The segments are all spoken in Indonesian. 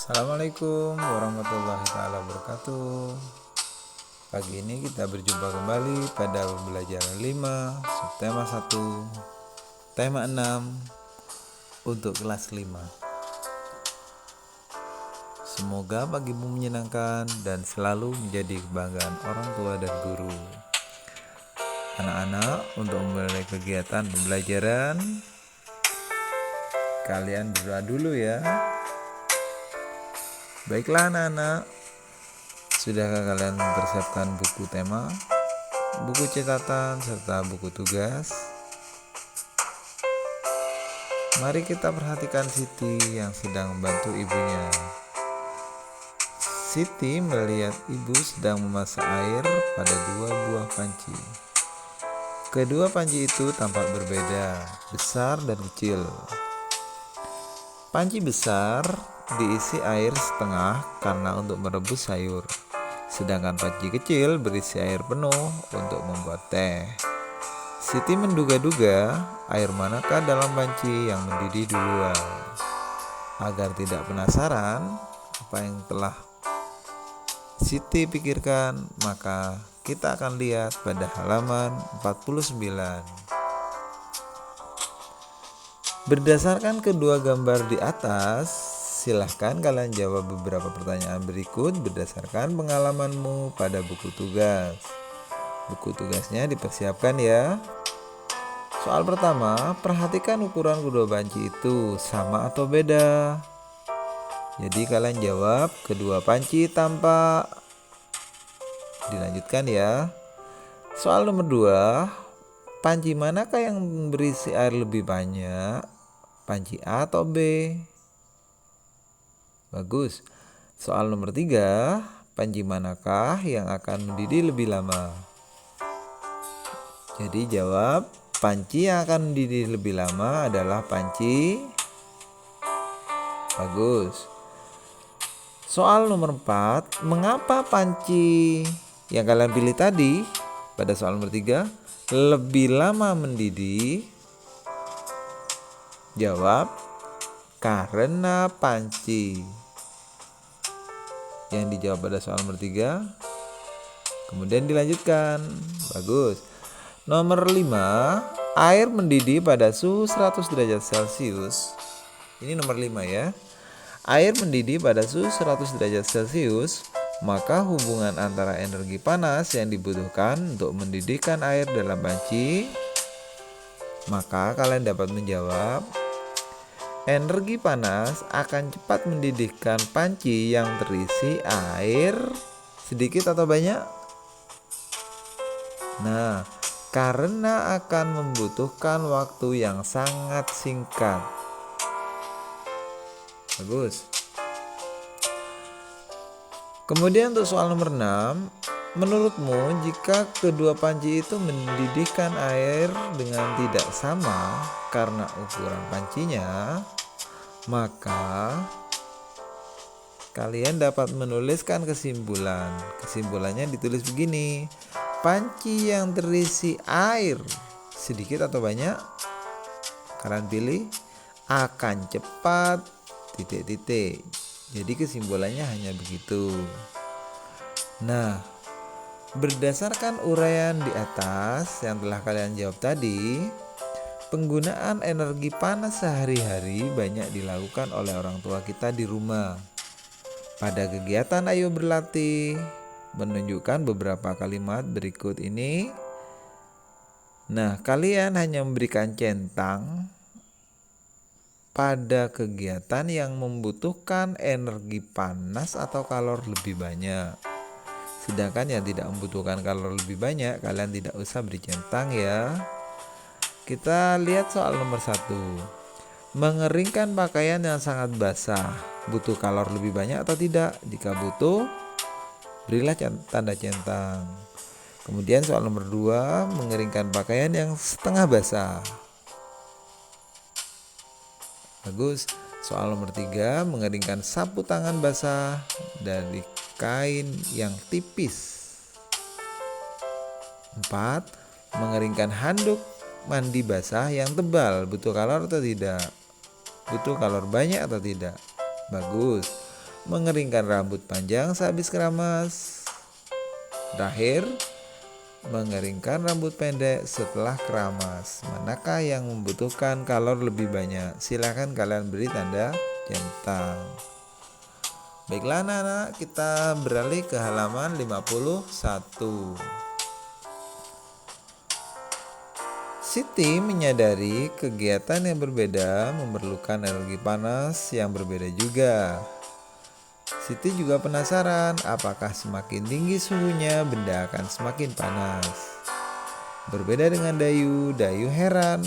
Assalamualaikum warahmatullahi taala wabarakatuh. Pagi ini kita berjumpa kembali pada pembelajaran 5, subtema 1, tema 6 untuk kelas 5. Semoga pagimu menyenangkan dan selalu menjadi kebanggaan orang tua dan guru. Anak-anak, untuk memulai kegiatan pembelajaran, kalian berdoa dulu ya. Baiklah anak-anak, sudahkah kalian mempersiapkan buku tema, buku catatan, serta buku tugas? Mari kita perhatikan Siti yang sedang membantu ibunya. Siti melihat ibu sedang memasak air pada 2 buah panci. Kedua panci itu tampak berbeda, besar dan kecil. Panci besar diisi air setengah karena untuk merebus sayur, sedangkan panci kecil berisi air penuh untuk membuat teh. Siti menduga-duga air manakah dalam panci yang mendidih duluan. Agar tidak penasaran apa yang telah Siti pikirkan, maka kita akan lihat pada halaman 49. Berdasarkan kedua gambar di atas, silahkan kalian jawab beberapa pertanyaan berikut berdasarkan pengalamanmu pada buku tugas. Buku tugasnya dipersiapkan ya. Soal pertama, perhatikan ukuran kedua panci itu sama atau beda. Jadi kalian jawab kedua panci tampak. Dilanjutkan ya. Soal nomor 2, panci manakah yang berisi air lebih banyak? Panci A atau B? Bagus. Soal nomor 3, panci manakah yang akan mendidih lebih lama? Jadi jawab, panci yang akan mendidih lebih lama adalah panci. Bagus. Soal nomor 4, mengapa panci yang kalian pilih tadi pada soal nomor 3 lebih lama mendidih? Jawab, karena panci. Yang dijawab pada soal nomor 3. Kemudian dilanjutkan. Bagus. Nomor 5, air mendidih pada suhu 100 derajat Celcius. Ini nomor 5 ya. Air mendidih pada suhu 100 derajat Celcius, maka hubungan antara energi panas yang dibutuhkan untuk mendidihkan air dalam panci, maka kalian dapat menjawab, energi panas akan cepat mendidihkan panci yang terisi air sedikit atau banyak? Nah, karena akan membutuhkan waktu yang sangat singkat. Bagus. Kemudian untuk soal nomor 6, menurutmu jika kedua panci itu mendidihkan air dengan tidak sama karena ukuran pancinya, maka kalian dapat menuliskan kesimpulan. Kesimpulannya ditulis begini, panci yang terisi air sedikit atau banyak? Kalian pilih, akan cepat titik-titik. Jadi kesimpulannya hanya begitu. Nah, berdasarkan uraian di atas yang telah kalian jawab tadi, penggunaan energi panas sehari-hari banyak dilakukan oleh orang tua kita di rumah. Pada kegiatan Ayo Berlatih, menunjukkan beberapa kalimat berikut ini. Nah, kalian hanya memberikan centang pada kegiatan yang membutuhkan energi panas atau kalor lebih banyak. Sedangkan yang tidak membutuhkan kalor lebih banyak, kalian tidak usah beri centang ya. Kita lihat soal nomor 1. Mengeringkan pakaian yang sangat basah, butuh kalor lebih banyak atau tidak? Jika butuh, berilah tanda centang. Kemudian soal nomor 2, mengeringkan pakaian yang setengah basah. Bagus. Soal nomor 3, mengeringkan sapu tangan basah dari kain yang tipis. 4, mengeringkan handuk mandi basah yang tebal, butuh kalor atau tidak? Butuh kalor banyak atau tidak? Bagus. mengeringkan rambut panjang sehabis keramas. Terakhir, mengeringkan rambut pendek setelah keramas. Manakah yang membutuhkan kalor lebih banyak? Silahkan kalian beri tanda centang. Baiklah anak-anak, kita beralih ke halaman 51. Siti menyadari kegiatan yang berbeda memerlukan energi panas yang berbeda juga. Siti juga penasaran apakah semakin tinggi suhunya benda akan semakin panas. Berbeda dengan Dayu, Dayu heran.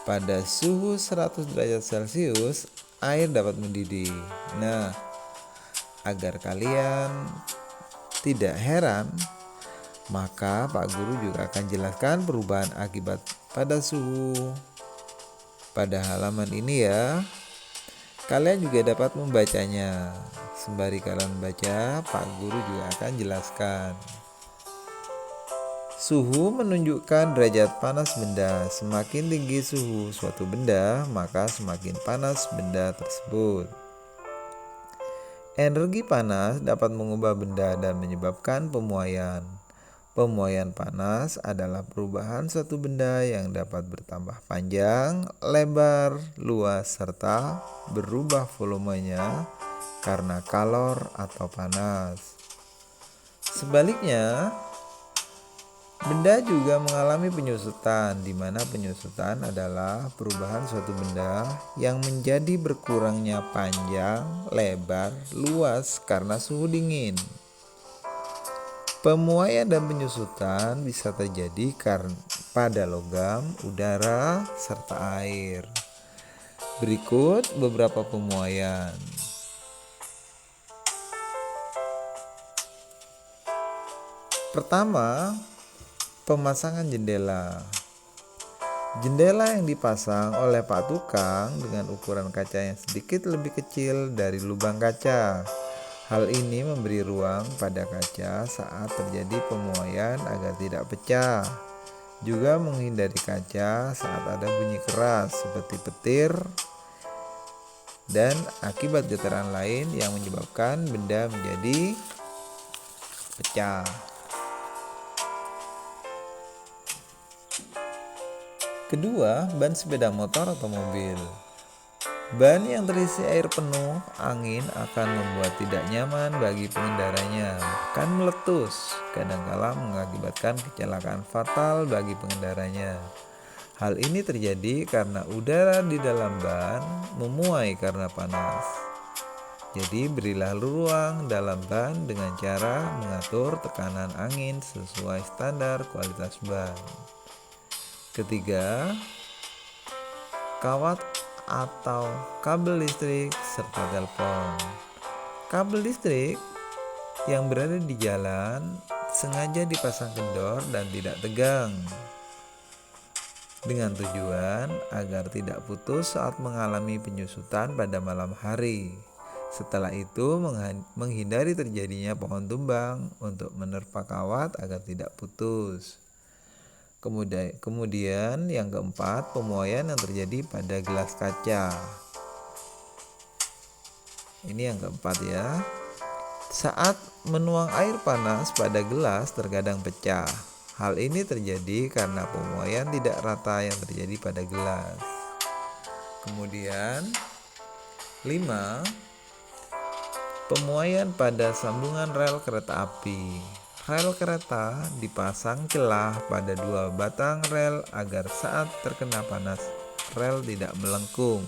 Pada suhu 100 derajat Celcius, air dapat mendidih. Nah, agar kalian tidak heran, maka Pak Guru juga akan jelaskan perubahan akibat pada suhu pada halaman ini ya. Kalian juga dapat membacanya. Sembari kalian baca, Pak Guru juga akan jelaskan. Suhu menunjukkan derajat panas benda. Semakin tinggi suhu suatu benda, maka semakin panas benda tersebut. Energi panas dapat mengubah benda dan menyebabkan pemuaian. Pemuaian panas adalah perubahan suatu benda yang dapat bertambah panjang, lebar, luas, serta berubah volumenya karena kalor atau panas. Sebaliknya, benda juga mengalami penyusutan, di mana penyusutan adalah perubahan suatu benda yang menjadi berkurangnya panjang, lebar, luas karena suhu dingin. Pemuaian dan penyusutan bisa terjadi pada logam, udara, serta air. Berikut beberapa pemuaian. Pertama, pemasangan jendela. Jendela yang dipasang oleh Pak Tukang dengan ukuran kaca yang sedikit lebih kecil dari lubang kaca. Hal ini memberi ruang pada kaca saat terjadi pemuaian agar tidak pecah. Juga menghindari kaca saat ada bunyi keras seperti petir dan akibat getaran lain yang menyebabkan benda menjadi pecah. Kedua, ban sepeda motor atau mobil. Ban yang terisi air penuh angin akan membuat tidak nyaman bagi pengendaranya, bahkan meletus, kadangkala mengakibatkan kecelakaan fatal bagi pengendaranya. Hal ini terjadi karena udara di dalam ban memuai karena panas. Jadi berilah ruang dalam ban dengan cara mengatur tekanan angin sesuai standar kualitas ban. Ketiga, kawat atau kabel listrik serta telepon. Kabel listrik yang berada di jalan sengaja dipasang kendor dan tidak tegang dengan tujuan agar tidak putus saat mengalami penyusutan pada malam hari. Setelah itu menghindari terjadinya pohon tumbang untuk menerpa kawat agar tidak putus. Kemudian yang keempat, pemuaian yang terjadi pada gelas kaca. Ini yang keempat ya. Saat menuang air panas pada gelas terkadang pecah. Hal ini terjadi karena pemuaian tidak rata yang terjadi pada gelas. Kemudian 5. Pemuaian pada sambungan rel kereta api. Rel kereta dipasang celah pada dua batang rel agar saat terkena panas rel tidak melengkung.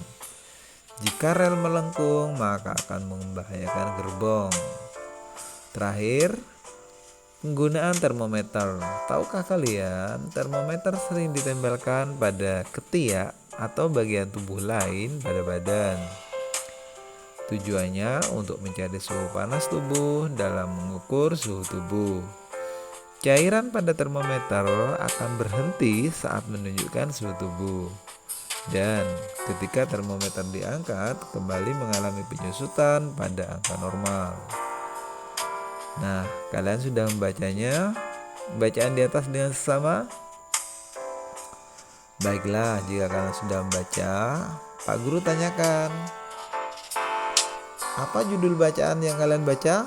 Jika rel melengkung maka akan membahayakan gerbong. Terakhir, penggunaan termometer. Tahukah kalian, termometer sering ditempelkan pada ketiak atau bagian tubuh lain pada badan. Tujuannya untuk mencari suhu panas tubuh dalam mengukur suhu tubuh. Cairan pada termometer akan berhenti saat menunjukkan suhu tubuh. Dan ketika termometer diangkat, kembali mengalami penyusutan pada angka normal. Nah, kalian sudah membacanya? Bacaan di atas dengan sesama? Baiklah, jika kalian sudah membaca, Pak Guru tanyakan. Apa judul bacaan yang kalian baca?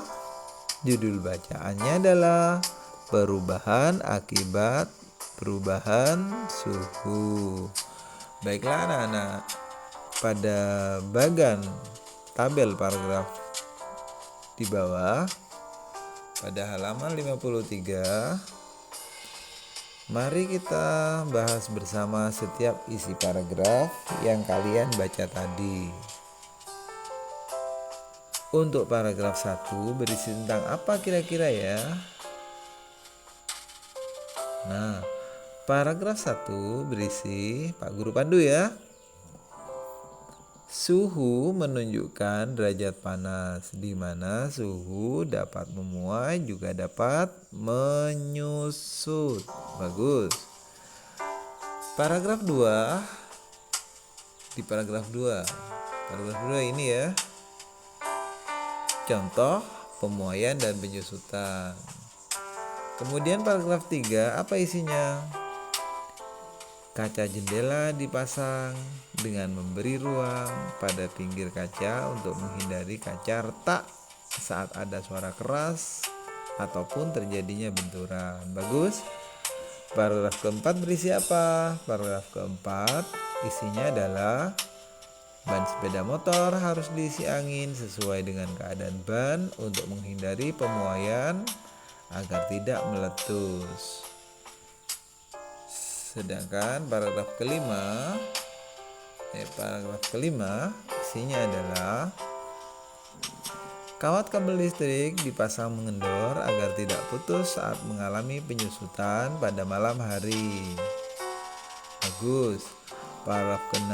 Judul bacaannya adalah perubahan akibat perubahan suhu. Baiklah anak-anak, pada bagan tabel paragraf di bawah pada halaman 53, mari kita bahas bersama setiap isi paragraf yang kalian baca tadi. Untuk paragraf 1 berisi tentang apa kira-kira ya? Nah, paragraf 1 berisi, Pak Guru pandu ya. Suhu menunjukkan derajat panas, di mana suhu dapat memuai juga dapat menyusut. Bagus. Paragraf 2, di paragraf 2. Paragraf 2 ini ya. Contoh pemuaian dan penyusutan. Kemudian paragraf 3, apa isinya? Kaca jendela dipasang dengan memberi ruang pada pinggir kaca untuk menghindari kaca retak saat ada suara keras ataupun terjadinya benturan. Bagus. Paragraf keempat berisi apa? Paragraf keempat isinya adalah ban sepeda motor harus diisi angin sesuai dengan keadaan ban untuk menghindari pemuaian agar tidak meletus. Sedangkan paragraf kelima isinya adalah kawat kabel listrik dipasang mengendor agar tidak putus saat mengalami penyusutan pada malam hari. Bagus. Paragraf ke-6,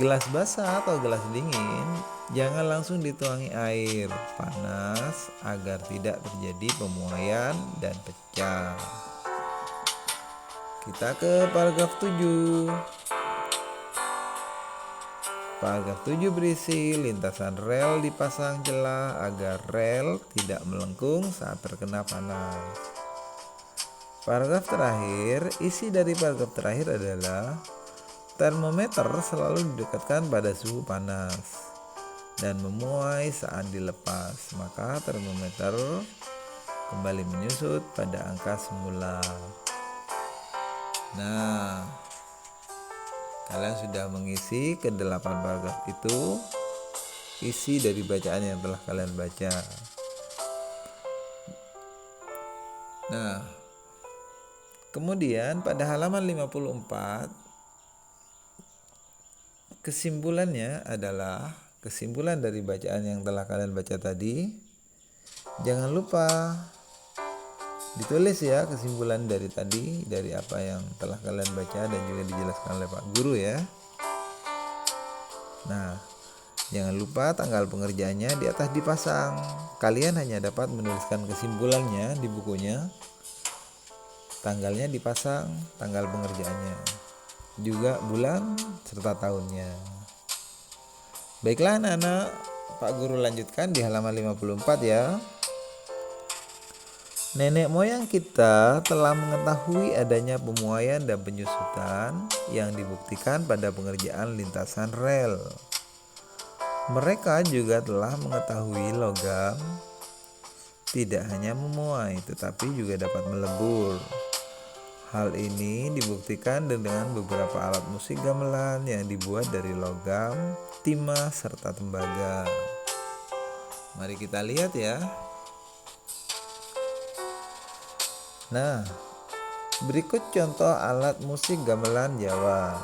gelas basah atau gelas dingin jangan langsung dituangi air panas agar tidak terjadi pemuaian dan pecah. Kita ke paragraf 7. Paragraf 7 berisi lintasan rel dipasang celah agar rel tidak melengkung saat terkena panas. Paragraf terakhir, isi dari paragraf terakhir adalah termometer selalu didekatkan pada suhu panas dan memuai saat dilepas, maka termometer kembali menyusut pada angka semula. Nah, kalian sudah mengisi ke-8 paragraf itu, isi dari bacaan yang telah kalian baca. Nah, kemudian pada halaman 54, kesimpulannya adalah kesimpulan dari bacaan yang telah kalian baca tadi. Jangan lupa ditulis ya kesimpulan dari tadi, dari apa yang telah kalian baca dan juga dijelaskan oleh Pak Guru ya. Nah, jangan lupa tanggal pengerjaannya di atas dipasang. Kalian hanya dapat menuliskan kesimpulannya di bukunya. Tanggalnya dipasang, tanggal pengerjaannya, juga bulan serta tahunnya. Baiklah anak-anak, Pak Guru lanjutkan di halaman 54 ya. Nenek moyang kita telah mengetahui adanya pemuaian dan penyusutan yang dibuktikan pada pengerjaan lintasan rel. Mereka juga telah mengetahui logam tidak hanya memuai tetapi juga dapat melebur. Hal ini dibuktikan dengan beberapa alat musik gamelan yang dibuat dari logam, timah, serta tembaga. Mari kita lihat ya. Nah, berikut contoh alat musik gamelan Jawa.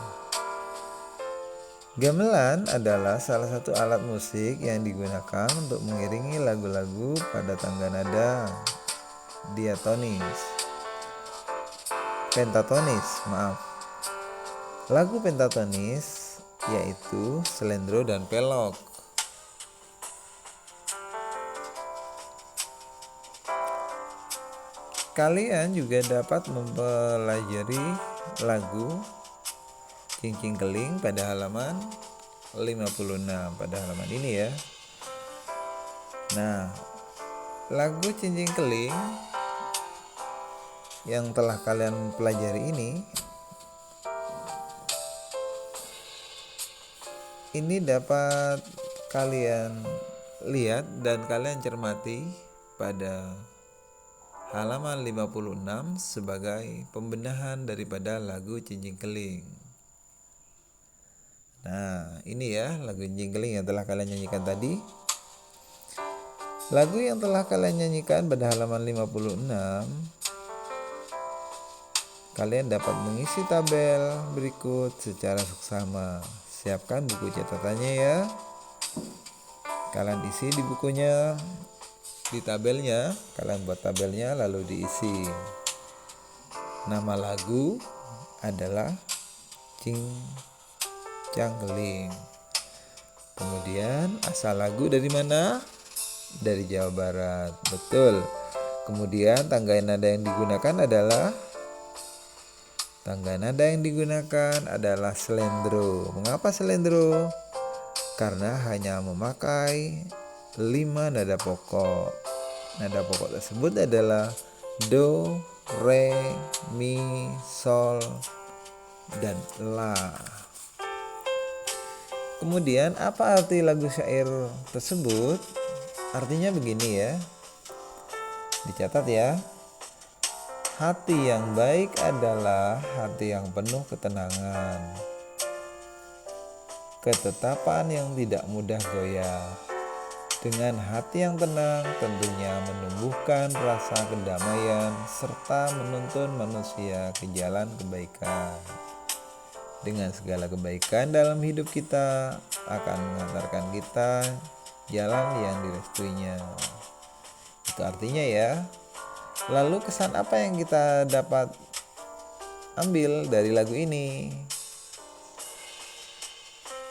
Gamelan adalah salah satu alat musik yang digunakan untuk mengiringi lagu-lagu pada tangga nada pentatonis. Lagu pentatonis yaitu slendro dan pelok. Kalian juga dapat mempelajari lagu Cincin Keling pada halaman 56, pada halaman ini ya. Nah, lagu Cincin Keling yang telah kalian pelajari ini dapat kalian lihat dan kalian cermati pada halaman 56 sebagai pembenahan daripada lagu Cincin Keling. Nah, ini ya lagu Cincin Keling yang telah kalian nyanyikan tadi. Lagu yang telah kalian nyanyikan pada halaman 56, kalian dapat mengisi tabel berikut secara seksama. Siapkan buku catatannya ya. Kalian isi di bukunya, di tabelnya, kalian buat tabelnya lalu diisi. Nama lagu adalah Cincang Keling. Kemudian asal lagu dari mana? Dari Jawa Barat. Betul. Kemudian tangga nada yang digunakan adalah slendro. Mengapa slendro? Karena hanya memakai 5 nada pokok. Nada pokok tersebut adalah do, re, mi, sol, dan la. Kemudian apa arti lagu syair tersebut? Artinya begini ya. Dicatat ya. Hati yang baik adalah hati yang penuh ketenangan, ketetapan yang tidak mudah goyah. Dengan hati yang tenang tentunya menumbuhkan rasa kedamaian serta menuntun manusia ke jalan kebaikan. Dengan segala kebaikan dalam hidup kita akan mengantarkan kita jalan yang direstuinya. Itu artinya ya. Lalu kesan apa yang kita dapat ambil dari lagu ini?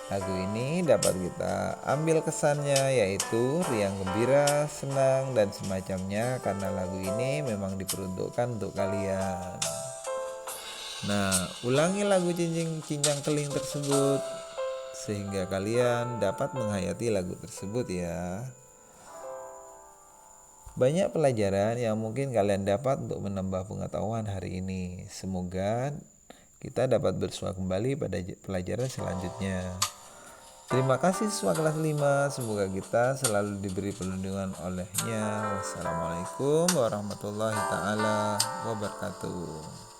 Lagu ini dapat kita ambil kesannya yaitu riang, gembira, senang, dan semacamnya, karena lagu ini memang diperuntukkan untuk kalian. Nah, ulangi lagu Cincang Keling tersebut sehingga kalian dapat menghayati lagu tersebut ya. Banyak pelajaran yang mungkin kalian dapat untuk menambah pengetahuan hari ini. Semoga kita dapat bersua kembali pada pelajaran selanjutnya. Terima kasih siswa kelas 5. Semoga kita selalu diberi perlindungan olehnya. Wassalamualaikum warahmatullahi taala wabarakatuh.